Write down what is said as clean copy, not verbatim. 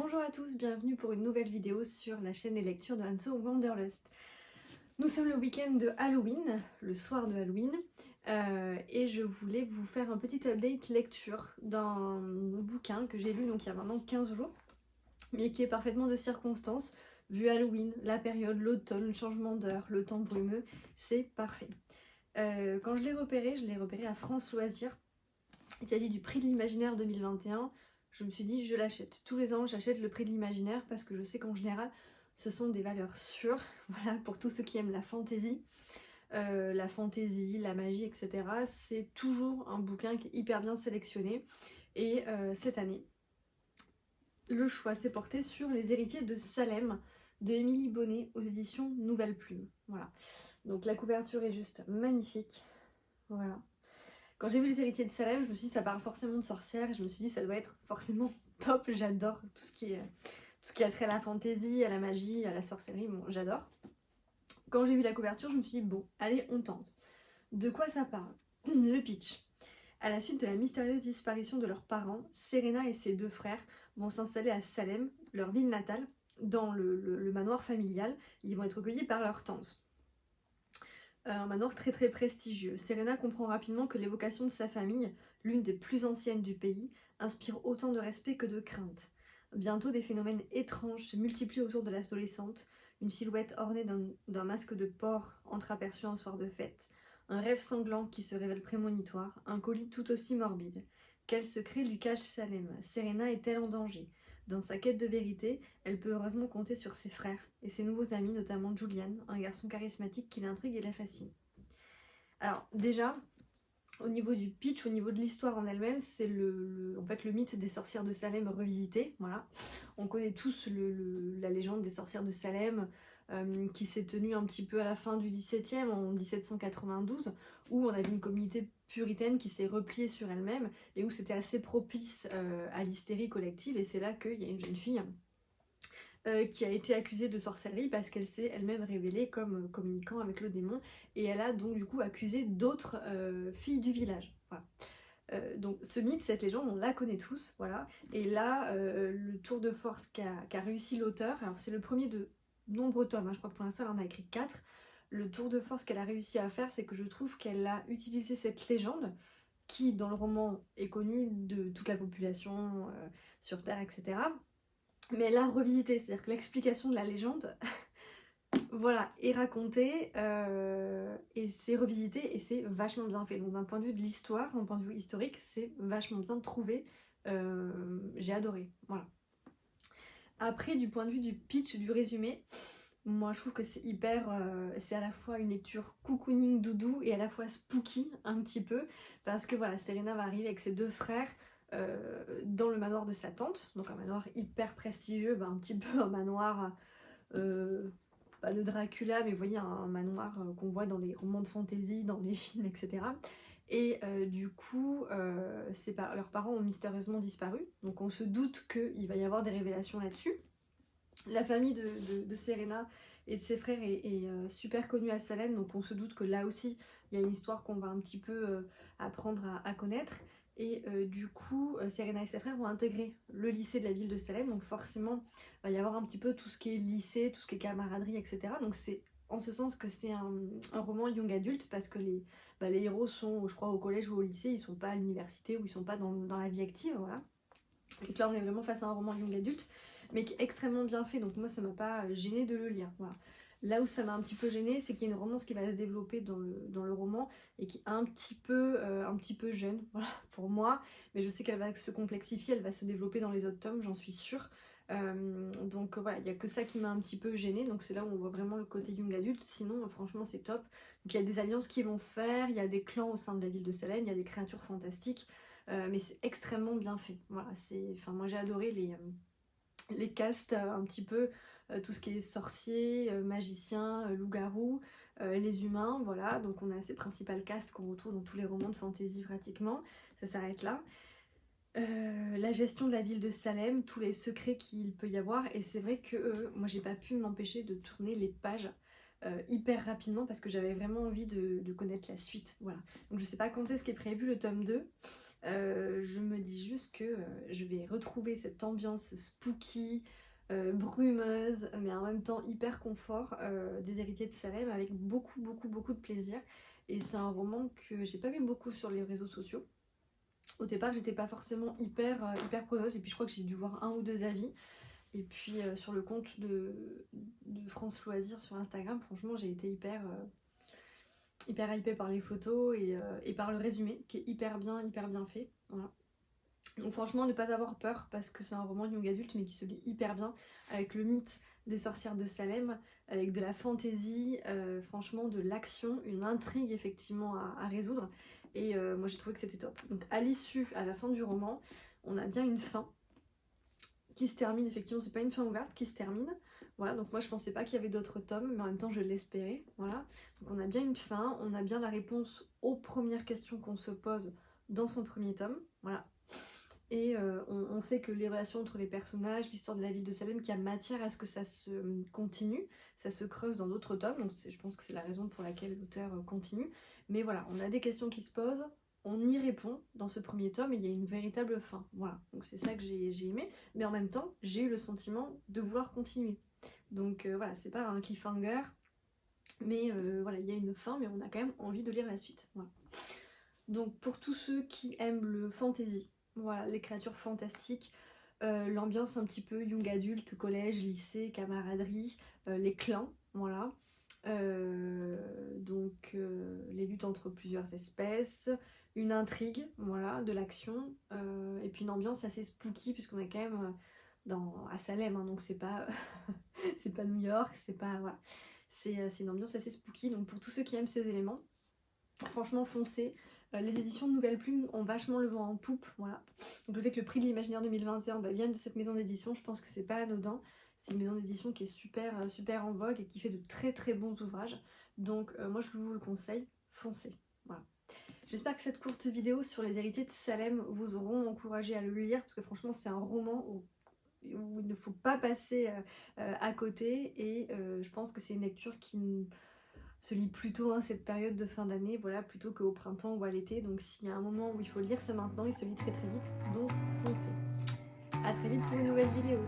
Bonjour à tous, bienvenue pour une nouvelle vidéo sur la chaîne des lectures de Hanso Wanderlust. Nous sommes le week-end de Halloween, le soir de Halloween, et je voulais vous faire un petit update lecture d'un bouquin que j'ai lu donc il y a maintenant 15 jours, mais qui est parfaitement de circonstance, vu Halloween, la période, l'automne, le changement d'heure, le temps brumeux, c'est parfait. Quand je l'ai repéré à France Loisirs. Il s'agit du prix de l'imaginaire 2021. Je me suis dit, je l'achète. Tous les ans, j'achète le prix de l'imaginaire parce que je sais qu'en général, ce sont des valeurs sûres. Voilà, pour tous ceux qui aiment la fantaisie, la magie, etc. C'est toujours un bouquin qui est hyper bien sélectionné. Et cette année, le choix s'est porté sur Les Héritiers de Salem de Émilie Bonnet aux éditions Nouvelle Plume. Voilà. Donc la couverture est juste magnifique. Voilà. Quand j'ai vu Les Héritiers de Salem, je me suis dit ça parle forcément de sorcières et je me suis dit ça doit être forcément top. J'adore tout ce qui a trait à la fantaisie, à la magie, à la sorcellerie, bon j'adore. Quand j'ai vu la couverture, je me suis dit bon, allez on tente. De quoi ça parle? Le pitch. À la suite de la mystérieuse disparition de leurs parents, Serena et ses deux frères vont s'installer à Salem, leur ville natale, dans le manoir familial. Ils vont être recueillis par leur tante. Un manoir très très prestigieux. Serena comprend rapidement que l'évocation de sa famille, l'une des plus anciennes du pays, inspire autant de respect que de crainte. Bientôt, des phénomènes étranges se multiplient autour de l'adolescente, une silhouette ornée d'un masque de porc entreaperçu un soir de fête, un rêve sanglant qui se révèle prémonitoire, un colis tout aussi morbide. Quel secret lui cache Salem? Serena est-elle en danger? Dans sa quête de vérité, elle peut heureusement compter sur ses frères et ses nouveaux amis, notamment Julian, un garçon charismatique qui l'intrigue et la fascine. Alors déjà, au niveau du pitch, au niveau de l'histoire en elle-même, c'est en fait, le mythe des sorcières de Salem revisité. Voilà. On connaît tous la légende des sorcières de Salem, qui s'est tenue un petit peu à la fin du XVIIe, en 1792, où on avait une communauté puritaine qui s'est repliée sur elle-même et où c'était assez propice à l'hystérie collective. Et c'est là qu'il y a une jeune fille qui a été accusée de sorcellerie parce qu'elle s'est elle-même révélée comme communiquant avec le démon, et elle a donc du coup accusé d'autres filles du village. Voilà. Donc ce mythe, cette légende, on la connaît tous, voilà. Et là, le tour de force qu'a réussi l'auteur, alors c'est le premier de nombreux tomes, hein, je crois que pour l'instant elle en a écrit 4. Le tour de force qu'elle a réussi à faire, c'est que je trouve qu'elle a utilisé cette légende, qui dans le roman est connue de toute la population sur Terre, etc. Mais elle l'a revisité, c'est-à-dire que l'explication de la légende, voilà, est racontée et c'est revisité et c'est vachement bien fait. Donc d'un point de vue de l'histoire, d'un point de vue historique, c'est vachement bien trouvé. J'ai adoré, voilà. Après, du point de vue du pitch, du résumé, moi je trouve que c'est hyper, c'est à la fois une lecture cocooning doudou et à la fois spooky un petit peu, parce que voilà, Serena va arriver avec ses deux frères dans le manoir de sa tante, donc un manoir hyper prestigieux, un petit peu un manoir pas de Dracula, mais vous voyez, un manoir qu'on voit dans les romans de fantasy, dans les films, etc. Et du coup, leurs parents ont mystérieusement disparu, donc on se doute qu'il va y avoir des révélations là-dessus. La famille de Serena et de ses frères est super connue à Salem, donc on se doute que là aussi, il y a une histoire qu'on va un petit peu apprendre à connaître. Et du coup, Serena et ses frères vont intégrer le lycée de la ville de Salem, donc forcément, il va y avoir un petit peu tout ce qui est lycée, tout ce qui est camaraderie, etc. Donc c'est en ce sens que c'est un roman young adulte, parce que les héros sont, je crois, au collège ou au lycée, ils sont pas à l'université ou ils sont pas dans la vie active, voilà. Donc là, on est vraiment face à un roman young adulte, mais qui est extrêmement bien fait, donc moi ça m'a pas gêné de le lire, voilà. Là où ça m'a un petit peu gêné, c'est qu'il y a une romance qui va se développer dans le roman et qui est un petit peu jeune, voilà, pour moi, mais je sais qu'elle va se complexifier, elle va se développer dans les autres tomes, j'en suis sûre. Donc voilà, il n'y a que ça qui m'a un petit peu gênée, donc c'est là où on voit vraiment le côté young adulte, sinon franchement c'est top. Donc il y a des alliances qui vont se faire, il y a des clans au sein de la ville de Salem, il y a des créatures fantastiques, mais c'est extrêmement bien fait. Voilà, moi j'ai adoré les castes, un petit peu tout ce qui est sorcier, magicien, loup-garou, les humains, voilà. Donc on a ces principales castes qu'on retrouve dans tous les romans de fantasy pratiquement. Ça s'arrête là. La gestion de la ville de Salem, tous les secrets qu'il peut y avoir, et c'est vrai que moi j'ai pas pu m'empêcher de tourner les pages hyper rapidement parce que j'avais vraiment envie de connaître la suite. Voilà. Donc je sais pas quand est-ce qu'est prévu le tome 2. Je me dis juste que je vais retrouver cette ambiance spooky, brumeuse, mais en même temps hyper confort des Héritiers de Salem avec beaucoup, beaucoup, beaucoup de plaisir. Et c'est un roman que j'ai pas vu beaucoup sur les réseaux sociaux. Au départ, j'étais pas forcément hyper preneuse, et puis je crois que j'ai dû voir un ou deux avis. Et puis sur le compte de France Loisirs sur Instagram, franchement, j'ai été hyper hypée par les photos et par le résumé qui est hyper bien fait. Voilà. Donc franchement, ne pas avoir peur parce que c'est un roman young adulte mais qui se lit hyper bien avec le mythe des sorcières de Salem, avec de la fantaisie, franchement de l'action, une intrigue effectivement à résoudre. Et moi j'ai trouvé que c'était top. Donc à l'issue, à la fin du roman, on a bien une fin qui se termine, effectivement, c'est pas une fin ouverte, qui se termine. Voilà, donc moi je pensais pas qu'il y avait d'autres tomes, mais en même temps je l'espérais. Voilà, donc on a bien une fin, on a bien la réponse aux premières questions qu'on se pose dans son premier tome. Voilà. Et on sait que les relations entre les personnages, l'histoire de la ville de Salem, qu'il y a matière à ce que ça se continue, ça se creuse dans d'autres tomes, donc je pense que c'est la raison pour laquelle l'auteur continue. Mais voilà, on a des questions qui se posent, on y répond dans ce premier tome et il y a une véritable fin. Voilà, donc c'est ça que j'ai aimé, mais en même temps, j'ai eu le sentiment de vouloir continuer. Donc voilà, c'est pas un cliffhanger, mais voilà, il y a une fin, mais on a quand même envie de lire la suite. Voilà. Donc pour tous ceux qui aiment le fantasy, voilà, les créatures fantastiques, l'ambiance un petit peu young adulte, collège, lycée, camaraderie, les clans, voilà. Les luttes entre plusieurs espèces, une intrigue, voilà, de l'action, et puis une ambiance assez spooky puisqu'on est quand même à Salem, hein, donc c'est pas, c'est pas New York, c'est pas, voilà. C'est une ambiance assez spooky, donc pour tous ceux qui aiment ces éléments, franchement foncez. Les éditions de Nouvelle Plume ont vachement le vent en poupe, voilà. Donc le fait que le prix de l'imaginaire 2021 vienne de cette maison d'édition, je pense que c'est pas anodin. C'est une maison d'édition qui est super en vogue et qui fait de très bons ouvrages. Donc moi je vous le conseille, foncez. Voilà. J'espère que cette courte vidéo sur les héritiers de Salem vous auront encouragé à le lire, parce que franchement c'est un roman où il ne faut pas passer à côté, et je pense que c'est une lecture qui se lit plutôt cette période de fin d'année, voilà, plutôt qu'au printemps ou à l'été. Donc s'il y a un moment où il faut le lire, c'est maintenant, il se lit très vite, donc foncez. A très vite pour une nouvelle vidéo.